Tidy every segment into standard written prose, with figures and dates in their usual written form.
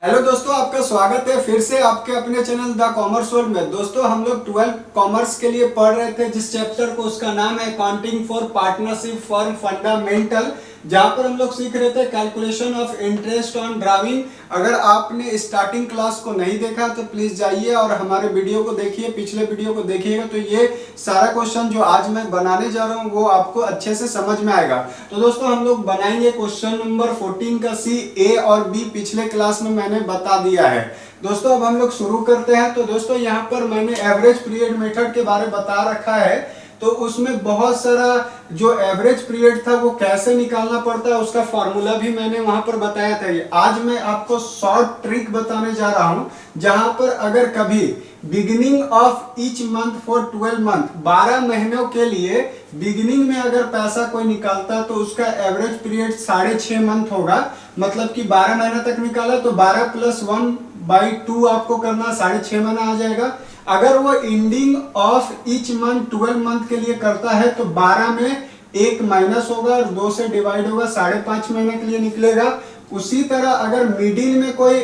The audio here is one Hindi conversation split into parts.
हेलो दोस्तों, आपका स्वागत है फिर से आपके अपने चैनल द कॉमर्स वर्ल्ड में। दोस्तों, हम लोग 12 कॉमर्स के लिए पढ़ रहे थे जिस चैप्टर को, उसका नाम है accounting for partnership firm fundamental, जहां पर हम लोग सीख रहे थे calculation of interest on drawing. अगर आपने स्टार्टिंग क्लास को नहीं देखा तो प्लीज जाइए और हमारे वीडियो को देखिए, पिछले वीडियो को देखिएगा तो ये सारा क्वेश्चन जो आज मैं बनाने जा रहा हूँ वो आपको अच्छे से समझ में आएगा। तो दोस्तों, हम लोग बनाएंगे क्वेश्चन नंबर 14 का सी, ए और बी पिछले क्लास में मैंने बता दिया है। दोस्तों, अब हम लोग शुरू करते हैं। तो दोस्तों, यहाँ पर मैंने एवरेज पीरियड मेथड के बारे में बता रखा है, तो उसमें बहुत सारा जो एवरेज पीरियड था वो कैसे निकालना पड़ता है उसका फॉर्मूला भी मैंने वहां पर बताया था। आज मैं आपको शॉर्ट ट्रिक बताने जा रहा हूं, जहां पर अगर कभी beginning of each month for 12 month, 12 महीनों के लिए बिगिनिंग में अगर पैसा कोई निकालता तो उसका एवरेज पीरियड 6.5 मंथ होगा। मतलब कि 12 महीना तक निकाला तो 12 + 1/2 आपको करना, 6.5 महीना आ जाएगा। अगर वो ending of each month 12 month के लिए करता है तो 12 में 1 माइनस होगा और 2 से डिवाइड होगा, 5.5 महीने के लिए निकलेगा। उसी तरह अगर मिडिल में कोई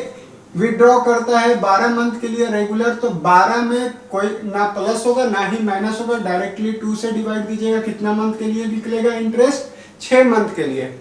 विड्रॉ करता है 12 मंथ के लिए रेगुलर, तो 12 में कोई ना प्लस होगा ना ही माइनस होगा, डायरेक्टली 2 से डिवाइड दीजिएगा, कितना मंथ के लिए निकलेगा इंटरेस्ट, 6 मंथ के लिए।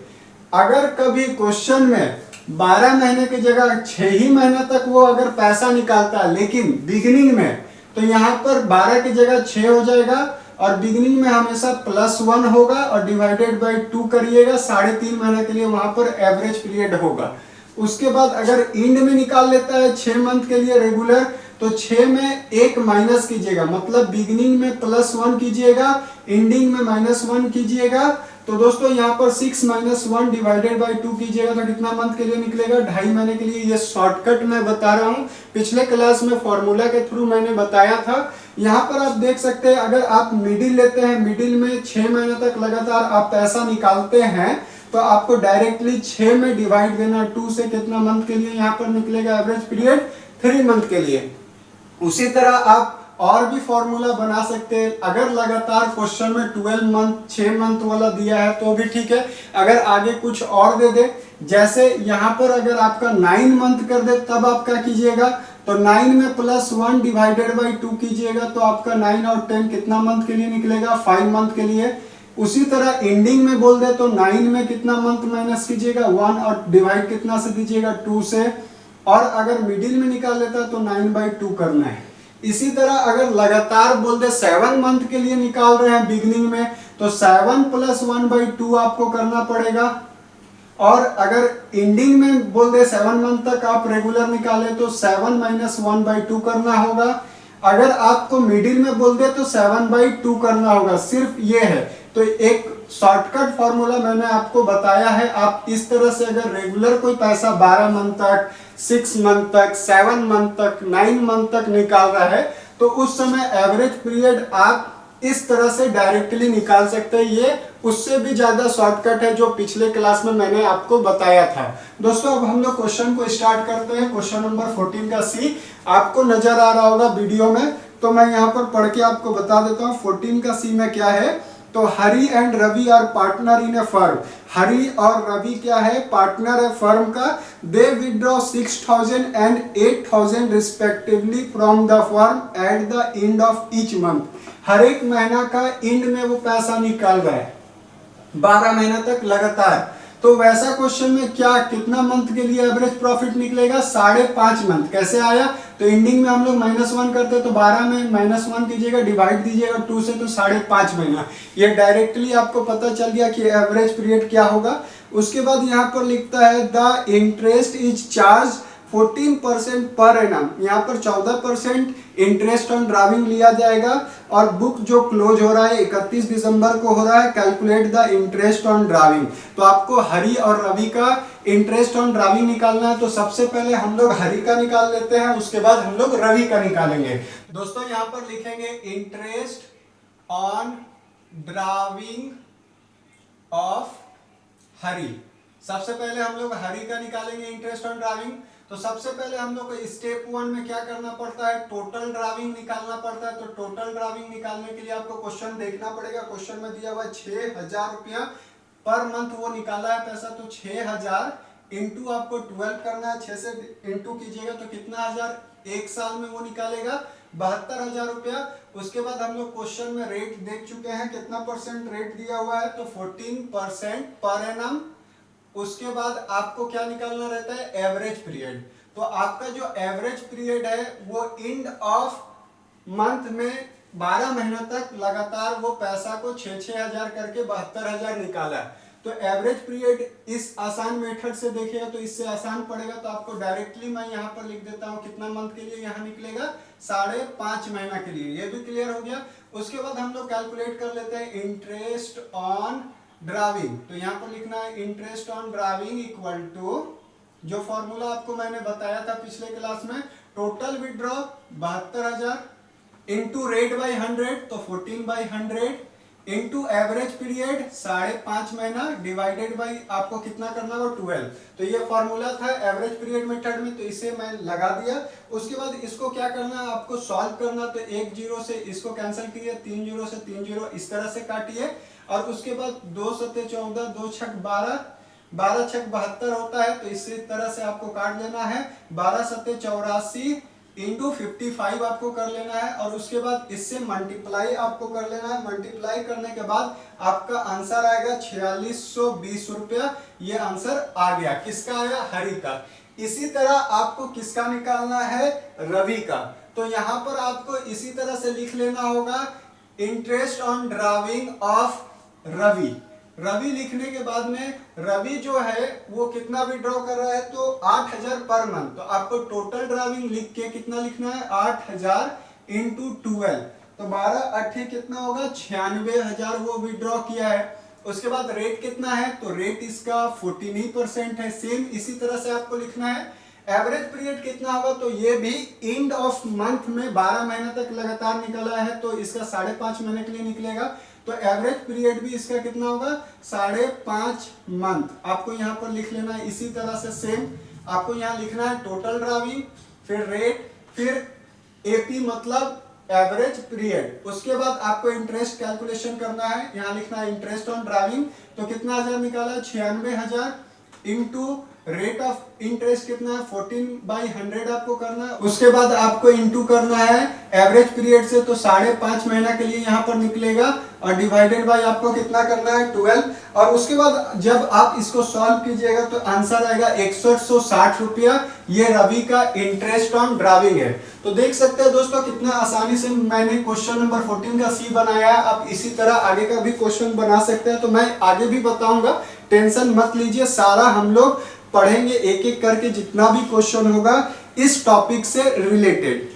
अगर कभी क्वेश्चन में 12 महीने की जगह 6 ही महीने तक वो अगर पैसा निकालता है लेकिन बिगिनिंग में, तो यहाँ पर 12 की जगह 6 हो जाएगा और बिगिनिंग में हमेशा +1 होगा और डिवाइडेड बाय 2 करिएगा, 3.5 महीने के लिए वहां पर एवरेज पीरियड होगा। उसके बाद अगर एंड में निकाल लेता है 6 मंथ के लिए रेगुलर, तो 6 में 1 माइनस कीजिएगा, मतलब बिगिनिंग में +1 कीजिएगा, एंडिंग में -1 कीजिएगा। तो दोस्तों, यहाँ पर 6 - 1 डिवाइडेड बाय 2 कीजिएगा तो कितना मंथ के लिए निकलेगा, 2.5 महीने के लिए। ये शॉर्टकट मैं बता रहा हूँ, पिछले क्लास में फॉर्मूला के थ्रू मैंने बताया था। यहाँ पर आप देख सकते हैं, अगर आप मिडिल लेते हैं, मिडिल में 6 महीने तक लगातार आप पैसा निकालते हैं, तो आपको डायरेक्टली 6 में डिवाइड देना 2 से, कितना मंथ के लिए यहाँ पर निकलेगा एवरेज पीरियड, 3 मंथ के लिए। उसी तरह आप और भी फॉर्मूला बना सकते हैं। अगर लगातार क्वेश्चन में 12 मंथ 6 मंथ वाला दिया है तो भी ठीक है, अगर आगे कुछ और दे दे, जैसे यहाँ पर अगर आपका 9 मंथ कर दे, तब आप क्या कीजिएगा, तो 9 में +1 डिवाइडेड बाई 2 कीजिएगा, तो आपका 9 और 10 कितना मंथ के लिए निकलेगा, 5 मंथ के लिए। उसी तरह एंडिंग में बोल दे तो 9 में कितना मंथ माइनस कीजिएगा, 1 और डिवाइड कितना से दीजिएगा, 2 से। और अगर मिडिल में निकाल लेता है तो 9/2 करना है। इसी तरह अगर लगातार बोल दे 7 मंथ के लिए निकाल रहे हैं बिगिनिंग में, तो 7 + 1/2 आपको करना पड़ेगा। और अगर एंडिंग में बोल दे 7 मंथ तक आप रेगुलर निकाले तो 7 - 1/2 करना होगा। अगर आपको मिडिल में बोल दे तो 7/2 करना होगा। सिर्फ ये है, तो एक शॉर्टकट फॉर्मूला मैंने आपको बताया है। आप इस तरह से अगर रेगुलर कोई पैसा 12 मंथ तक, 6 मंथ तक, 7 मंथ तक, 9 मंथ तक निकाल रहा है, तो उस समय एवरेज पीरियड आप इस तरह से डायरेक्टली निकाल सकते हैं। ये उससे भी ज्यादा शॉर्टकट है जो पिछले क्लास में मैंने आपको बताया था। दोस्तों, अब हम लोग क्वेश्चन को स्टार्ट करते हैं। क्वेश्चन नंबर 14 का सी आपको नजर आ रहा होगा वीडियो में, तो मैं यहाँ पर पढ़ के आपको बता देता हूँ 14 का सी में क्या है। तो Hari and Ravi are partner in a firm. Hari और रवि क्या है, पार्टनर है फर्म का। They withdraw 6,000 and 8,000 respectively from the firm at the end of each month. हर एक महीना का एंड में वो पैसा निकाल रहा है 12 महीना तक लगातार। तो वैसा क्वेश्चन में क्या, कितना मंथ के लिए एवरेज प्रॉफिट निकलेगा, 5.5 मंथ। कैसे आया, तो एंडिंग में हम लोग -1 करते हैं, तो 12 में -1 कीजिएगा, डिवाइड दीजिएगा 2 से, तो 5.5 महीना। ये डायरेक्टली आपको पता चल गया कि एवरेज पीरियड क्या होगा। उसके बाद यहाँ पर लिखता है the interest is charge 14% per annum. यहाँ पर 14% इंटरेस्ट ऑन ड्राविंग लिया जाएगा। और बुक जो क्लोज हो रहा है 31 दिसंबर को हो रहा है, calculate the interest on drawing. तो आपको हरी और रवि का इंटरेस्ट ऑन ड्राविंग निकालना है। तो सबसे पहले हम लोग हरी का निकाल लेते हैं, उसके बाद हम लोग रवि का निकालेंगे। दोस्तों, यहाँ पर लिखेंगे इंटरेस्ट ऑन ड्राविंग ऑफ हरी। सबसे पहले हम लोग हरी का निकालेंगे इंटरेस्ट ऑन ड्राविंग। तो सबसे पहले हम लोग को स्टेप 1 में क्या करना पड़ता है, टोटल ड्राविंग निकालना पड़ता है। तो टोटल ड्राविंग निकालने के लिए आपको क्वेश्चन देखना पड़ेगा। क्वेश्चन में दिया हुआ 6,000 रुपया पर मंथ वो निकाला है पैसा, तो 6,000 इंटू आपको 12 करना है, 6 से इंटू कीजिएगा तो कितना हजार एक साल में वो निकालेगा 72,000 रुपया। उसके बाद हम लोग क्वेश्चन में रेट देख चुके हैं, कितना परसेंट रेट दिया हुआ है, तो 14% पर एनम। उसके बाद आपको क्या निकालना रहता है, एवरेज पीरियड। तो आपका जो एवरेज पीरियड है वो एंड ऑफ मंथ में 12 महीना तक लगातार वो पैसा को 6-6 हजार करके 72,000 निकाला। तो एवरेज पीरियड इस आसान मेथड से देखिएगा तो इससे आसान पड़ेगा, तो आपको डायरेक्टली मैं यहाँ पर लिख देता हूँ कितना मंथ के लिए, यहाँ निकलेगा 5.5 महीना के लिए। ये भी क्लियर हो गया। उसके बाद हम लोग कैलकुलेट कर लेते हैं इंटरेस्ट ऑन ड्राविंग। तो यहाँ पर लिखना है interest on drawing equal to, जो फॉर्मूला आपको मैंने बताया था पिछले क्लास में, total withdraw 72,000 into rate by 100 तो 14/100 इंटू एवरेज पीरियड 5.5 महीना डिवाइडेड बाई आपको कितना करना होगा 12। तो ये फॉर्मूला था एवरेज पीरियड मेथड में, तो इसे मैं लगा दिया। उसके बाद इसको क्या करना है, आपको सॉल्व करना। तो 1 0 से इसको कैंसिल कीजिए, 3 0 से 3 0 इस तरह से काटिए। और उसके बाद 2 7 14, 2 6 12, 12 6 72 होता है, तो इसी तरह से आपको काट लेना है। 12 7 84 इंटू 55 आपको कर लेना है, और उसके बाद इससे मल्टीप्लाई आपको कर लेना है। मल्टीप्लाई करने के बाद आपका आंसर आएगा 4620 रुपया। ये आंसर आ गया, किसका आया, हरि का। इसी तरह आपको किसका निकालना है, रवि का। तो यहाँ पर आपको इसी तरह से लिख लेना होगा interest on drawing of Ravi. Ravi लिखने के बाद में रवि जो है वो कितना विड्रॉ कर रहा है, तो 8,000 पर मंथ। तो आपको टोटल ड्राविंग लिख के कितना लिखना है, 8,000 इंटू 12, तो 12 8 कितना होगा, 96,000 वो विड्रॉ किया है। उसके बाद रेट कितना है, तो रेट इसका 14% है। सेम इसी तरह से आपको लिखना है। एवरेज पीरियड कितना होगा, तो ये भी एंड ऑफ मंथ में 12 महीने तक लगातार निकला है, तो इसका 5.5 महीने के लिए निकलेगा। तो एवरेज पीरियड भी इसका कितना होगा, 5.5 मंथ। आपको यहाँ पर लिख लेना है इसी तरह से। सेम आपको यहाँ लिखना है टोटल ड्राविंग, फिर रेट, फिर एपी मतलब एवरेज पीरियड। उसके बाद आपको इंटरेस्ट कैलकुलेशन करना है। यहाँ लिखना है इंटरेस्ट ऑन ड्राविंग, तो कितना हजार निकाला है, 96,000 इंटू रेट ऑफ इंटरेस्ट कितना है, 14/100 आपको करना है। उसके बाद आपको इंटू करना है एवरेज पीरियड से, तो 5.5 महीना के लिए यहाँ पर निकलेगा, और डिवाइडेड बाय आपको कितना करना है, 12। और उसके बाद जब आप इसको सॉल्व कीजिएगा तो आंसर आएगा 6160 रुपया। ये रवि का इंटरेस्ट ऑन ड्राविंग है। तो देख सकते हैं दोस्तों कितना आसानी से मैंने क्वेश्चन नंबर 14 का सी बनाया है। आप इसी तरह आगे का भी क्वेश्चन बना सकते हैं, तो मैं आगे भी बताऊंगा, टेंशन मत लीजिए। सारा हम लोग पढ़ेंगे एक एक करके, जितना भी क्वेश्चन होगा इस टॉपिक से रिलेटेड।